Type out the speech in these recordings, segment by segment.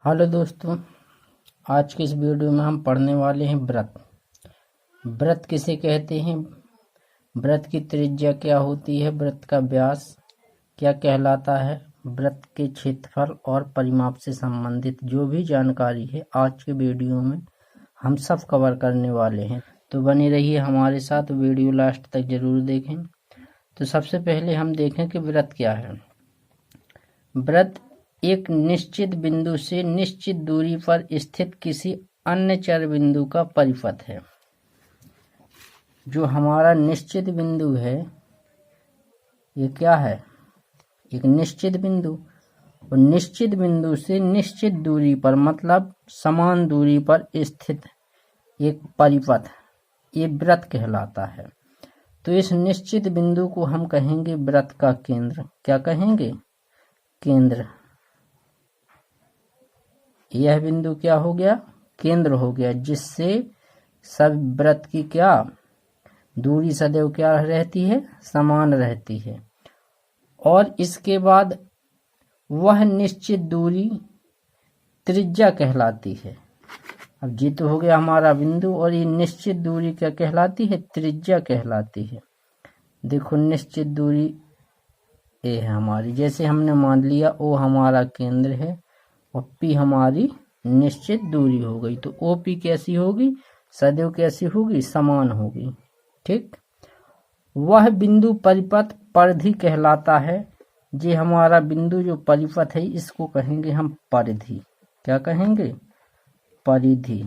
Hello दोस्तों, आज के इस वीडियो में हम पढ़ने वाले हैं व्रत। व्रत किसे कहते हैं, व्रत की त्रिज्या क्या होती है, व्रत का व्यास क्या कहलाता है, व्रत के क्षेत्रफल और परिमाप से संबंधित जो भी जानकारी है आज के वीडियो में हम सब कवर करने वाले हैं। तो बने रहिए हमारे साथ, वीडियो लास्ट तक जरूर देखें। तो सबसे पहले हम देखें कि व्रत क्या है। व्रत एक निश्चित बिंदु से निश्चित दूरी पर स्थित किसी अन्य चर बिंदु का परिपथ है। जो हमारा निश्चित बिंदु है ये क्या है, एक निश्चित बिंदु, और निश्चित बिंदु से निश्चित दूरी पर मतलब समान दूरी पर स्थित एक परिपथ, ये व्रत कहलाता है। तो इस निश्चित बिंदु को हम कहेंगे व्रत का केंद्र। क्या कहेंगे? केंद्र। यह बिंदु क्या हो गया? केंद्र हो गया, जिससे सब व्रत की क्या दूरी सदैव क्या रहती है? समान रहती है। और इसके बाद वह निश्चित दूरी त्रिज्या कहलाती है। अब ये तो हो गया हमारा बिंदु, और ये निश्चित दूरी क्या कहलाती है? त्रिज्या कहलाती है। देखो निश्चित दूरी ए है हमारी, जैसे हमने मान लिया ओ हमारा केंद्र है और पी हमारी निश्चित दूरी हो गई। तो ओ पी कैसी होगी? सदैव कैसी होगी? समान होगी। ठीक। वह बिंदु परिपथ परिधि कहलाता है। ये हमारा बिंदु जो परिपथ है इसको कहेंगे हम परिधि। क्या कहेंगे? परिधि।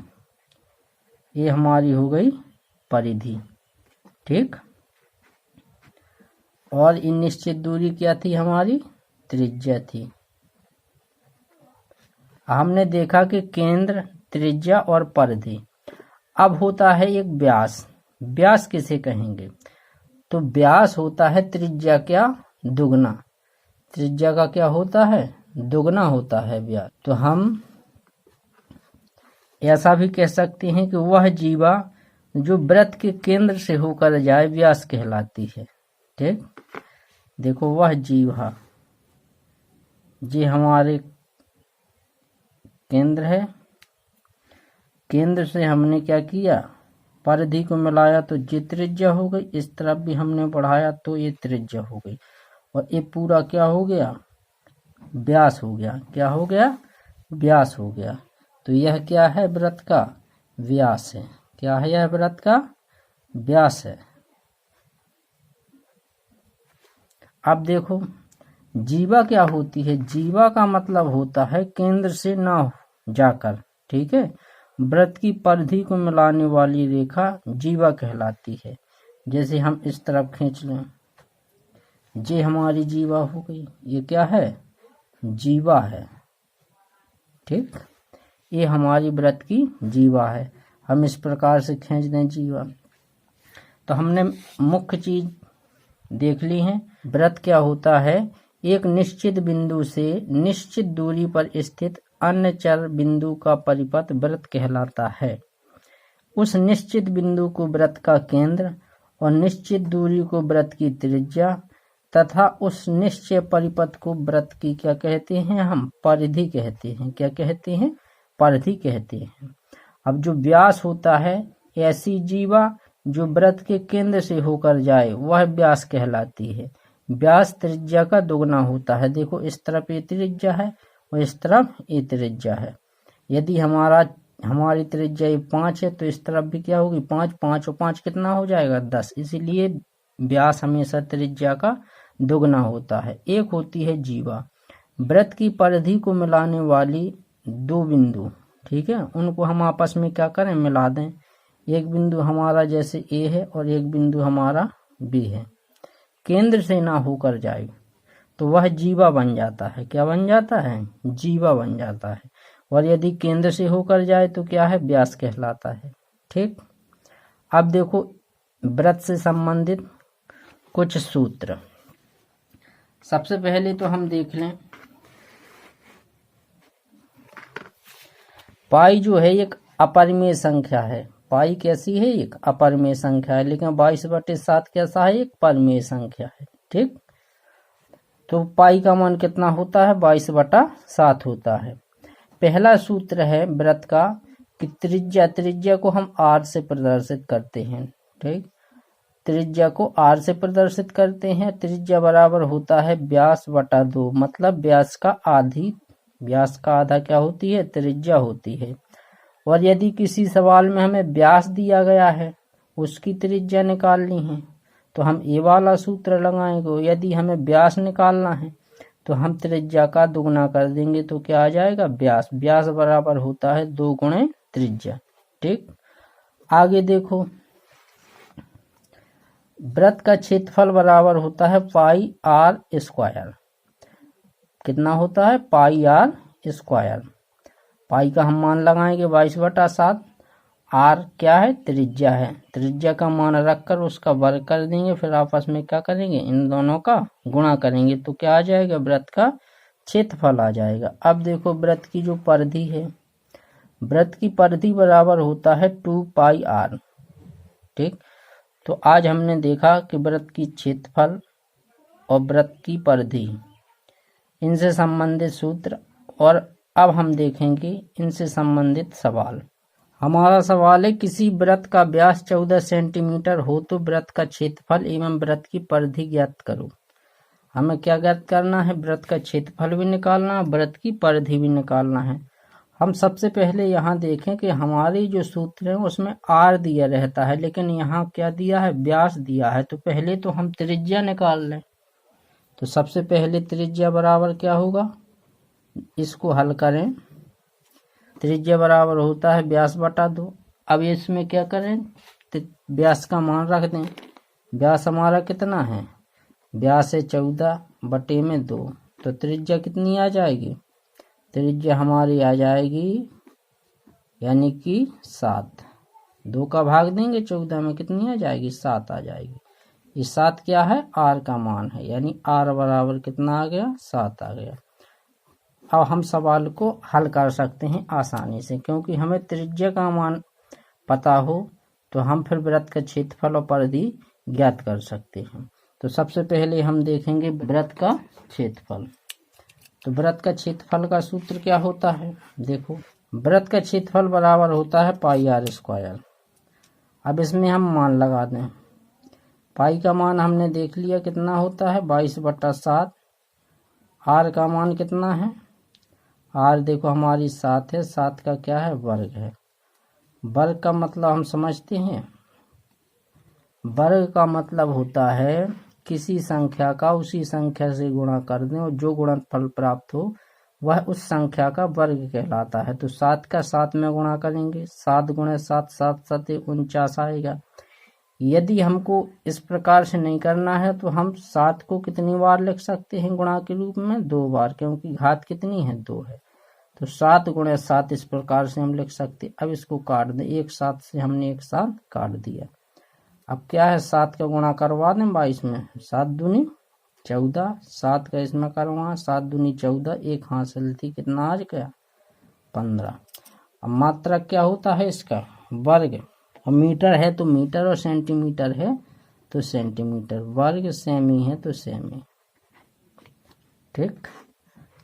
ये हमारी हो गई परिधि। ठीक। और इन निश्चित दूरी क्या थी हमारी? त्रिज्या थी। हमने देखा कि केंद्र, त्रिज्या और परिधि। अब होता है एक व्यास। व्यास किसे कहेंगे? तो व्यास होता है त्रिज्या क्या दुगना। त्रिज्या का क्या होता है? दुगना होता है व्यास। तो हम ऐसा भी कह सकते हैं कि वह जीवा जो व्रत के केंद्र से होकर जाए व्यास कहलाती है। ठीक। देखो वह जीवा, ये हमारे केंद्र है, केंद्र से हमने क्या किया? परिधि को मिलाया तो ये त्रिज्या हो गई, इस तरफ भी हमने बढ़ाया तो ये त्रिज्या हो गई, और ये पूरा क्या हो गया? व्यास हो गया। क्या हो गया? व्यास हो गया। तो यह क्या है? व्रत का व्यास है। क्या है? यह व्रत का व्यास है। अब देखो जीवा क्या होती है? जीवा का मतलब होता है केंद्र से ना जाकर। ठीक है। व्रत की परिधि को मिलाने वाली रेखा जीवा कहलाती है। जैसे हम इस तरफ खींच लें, ये हमारी जीवा हो गई। ये क्या है? जीवा है। ठीक। ये हमारी व्रत की जीवा है। हम इस प्रकार से खींच दें जीवा। तो हमने मुख्य चीज देख ली है। व्रत क्या होता है? एक निश्चित बिंदु से निश्चित दूरी पर स्थित अन्य चर बिंदु का परिपथ व्रत कहलाता है। उस निश्चित बिंदु को व्रत का केंद्र और निश्चित दूरी को व्रत की त्रिज्या तथा उस निश्चय परिपथ को व्रत की क्या कहते हैं? हम परिधि कहते हैं। क्या कहते हैं? परिधि कहते हैं। अब जो व्यास होता है, ऐसी जीवा जो व्रत के केंद्र से होकर जाए वह व्यास कहलाती है। व्यास त्रिज्या का दुगना होता है। देखो इस तरफ ये त्रिज्या है और इस तरफ ये त्रिज्या है। यदि हमारी त्रिज्या 5 है तो इस तरफ भी क्या होगी? 5। 5 और 5 कितना हो जाएगा? 10। इसीलिए व्यास हमेशा त्रिज्या का दुगना होता है। एक होती है जीवा। व्रत की परिधि को मिलाने वाली दो बिंदु, ठीक है, उनको हम आपस में क्या करें? मिला दें। एक बिंदु हमारा जैसे ए है और एक बिंदु हमारा बी है, केंद्र से ना होकर जाए तो वह जीवा बन जाता है। क्या बन जाता है? जीवा बन जाता है। और यदि केंद्र से होकर जाए तो क्या है? व्यास कहलाता है। ठीक। अब देखो व्रत से संबंधित कुछ सूत्र। सबसे पहले तो हम देख लें, पाई जो है एक अपरिमेय संख्या है। पाई कैसी है? एक अपरिमेय संख्या है। लेकिन 22/7 कैसा है? एक परिमेय संख्या है। ठीक। तो पाई का मान कितना होता है? 22/7 होता है। पहला सूत्र है वृत्त का कि त्रिज्या को हम r से प्रदर्शित करते हैं। ठीक, त्रिज्या को r से प्रदर्शित करते हैं। त्रिज्या बराबर होता है व्यास बटा 2, मतलब व्यास का आधा क्या होती है, त्रिज्या होती है। और यदि किसी सवाल में हमें व्यास दिया गया है, उसकी त्रिज्या निकालनी है, तो हम ये वाला सूत्र लगाएंगे। यदि हमें व्यास निकालना है तो हम त्रिज्या का दुगुना कर देंगे, तो क्या आ जाएगा, व्यास बराबर होता है 2 गुणे त्रिज्या। ठीक, आगे देखो, वृत्त का क्षेत्रफल बराबर होता है पाई आर स्क्वायर। कितना होता है, पाई आर स्क्वायर। पाई का हम मान लगाएंगे 22/7। आर क्या है, त्रिज्या है। त्रिज्या का मान रखकर उसका वर्ग कर देंगे, फिर आपस में क्या करेंगे, इन दोनों का गुणा करेंगे, तो क्या आ जाएगा, वृत्त का क्षेत्रफल आ जाएगा। अब देखो वृत्त की जो परिधि है, वृत्त की परिधि बराबर होता है 2 पाई आर। ठीक, तो आज हमने देखा कि वृत्त की क्षेत्रफल और वृत्त की परिधि, इनसे संबंधित सूत्र, और अब हम देखेंगे इनसे संबंधित सवाल। हमारा सवाल है, किसी वृत्त का व्यास 14 सेंटीमीटर हो तो वृत्त का क्षेत्रफल एवं वृत्त की परिधि ज्ञात करो। हमें क्या ज्ञात करना है, वृत्त का क्षेत्रफल भी निकालना है, वृत्त की परिधि भी निकालना है। हम सबसे पहले यहाँ देखें कि हमारी जो सूत्र है उसमें आर दिया रहता है, लेकिन यहाँ क्या दिया है, व्यास दिया है। तो पहले तो हम त्रिज्या निकाल लें। तो सबसे पहले त्रिज्या बराबर क्या होगा, इसको हल करें। त्रिज्या बराबर होता है व्यास बटा 2। अब इसमें क्या करें, व्यास का मान रख दें। व्यास हमारा कितना है, व्यास है 14 बटे में 2, तो त्रिज्या कितनी आ जाएगी, त्रिज्या हमारी आ जाएगी यानी कि 7। 2 का भाग देंगे 14 में, कितनी आ जाएगी, 7 आ जाएगी। ये 7 क्या है, आर का मान है, यानी आर बराबर कितना आ गया, 7 आ गया। अब हम सवाल को हल कर सकते हैं आसानी से, क्योंकि हमें त्रिज्या का मान पता हो तो हम फिर वृत्त का क्षेत्रफल और परिधि ज्ञात कर सकते हैं। तो सबसे पहले हम देखेंगे वृत्त का क्षेत्रफल। तो वृत्त का क्षेत्रफल का सूत्र क्या होता है, देखो, वृत्त का क्षेत्रफल बराबर होता है पाई आर स्क्वायर। अब इसमें हम मान लगा दें। पाई का मान हमने देख लिया कितना होता है, 22/7। आर का मान कितना है, आर देखो हमारी 7 है, 7 का क्या है, वर्ग है। वर्ग का मतलब हम समझते हैं, वर्ग का मतलब होता है किसी संख्या का उसी संख्या से गुणा कर दें और जो गुणनफल प्राप्त हो वह उस संख्या का वर्ग कहलाता है। तो 7 का 7 में गुणा करेंगे, 7 गुणे 7, 7 7 49 आएगा। यदि हमको इस प्रकार से नहीं करना है तो हम 7 को कितनी बार लिख सकते हैं गुणा के रूप में, 2 बार, क्योंकि घात कितनी है, 2 है। तो 7 गुणे 7 इस प्रकार से हम लिख सकते। अब इसको काट दें, एक 7 से हमने एक 7 काट दिया। अब क्या है, 7 का गुणा करवा दें 22 में, 7 दूनी 14, 7 का इसमें करवा, 7 दूनी 14, एक हासिल थी, कितना आज गया, 15। अब मात्रा क्या होता है इसका, वर्ग। और मीटर है तो मीटर, और सेंटीमीटर है तो सेंटीमीटर, वर्ग सेमी है तो सेमी। ठीक,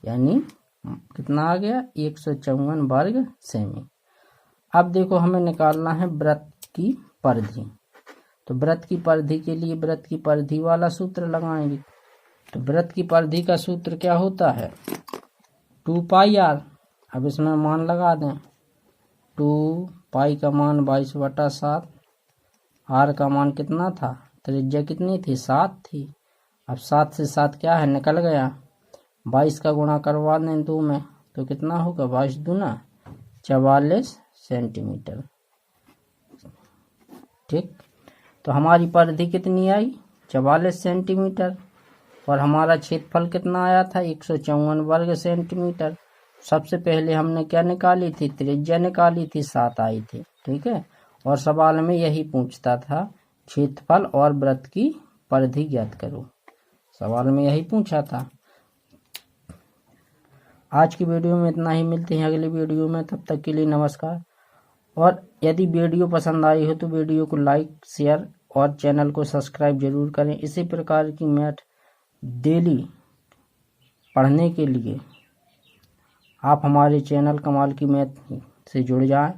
यानी कितना आ गया, 154 वर्ग सेमी। अब देखो हमें निकालना है वृत्त की परिधि। तो वृत्त की परिधि के लिए वृत्त की परिधि वाला सूत्र लगाएंगे। तो वृत्त की परिधि का सूत्र क्या होता है, 2 पाई आर। अब इसमें मान लगा दें, 2 पाई का मान 22/7, आर का मान कितना था, त्रिज्या कितनी थी, 7 थी। अब 7 से 7 क्या है, निकल गया। 22 का गुणा करवा दें 2 में, तो कितना होगा, 22 दूना 44 सेंटीमीटर। ठीक, तो हमारी परिधि कितनी आई, 44 सेंटीमीटर, और हमारा क्षेत्रफल कितना आया था, 154 वर्ग सेंटीमीटर। सबसे पहले हमने क्या निकाली थी, त्रिज्या निकाली थी, 7 आई थी। ठीक है, और सवाल में यही पूछता था क्षेत्रफल और वृत्त की परिधि ज्ञात करो, सवाल में यही पूछा था। आज की वीडियो में इतना ही, मिलते हैं अगली वीडियो में, तब तक के लिए नमस्कार। और यदि वीडियो पसंद आई हो तो वीडियो को लाइक, शेयर और चैनल को सब्सक्राइब जरूर करें। इसी प्रकार की मैथ डेली पढ़ने के लिए आप हमारे चैनल कमाल की मैथ से जुड़ जाएं।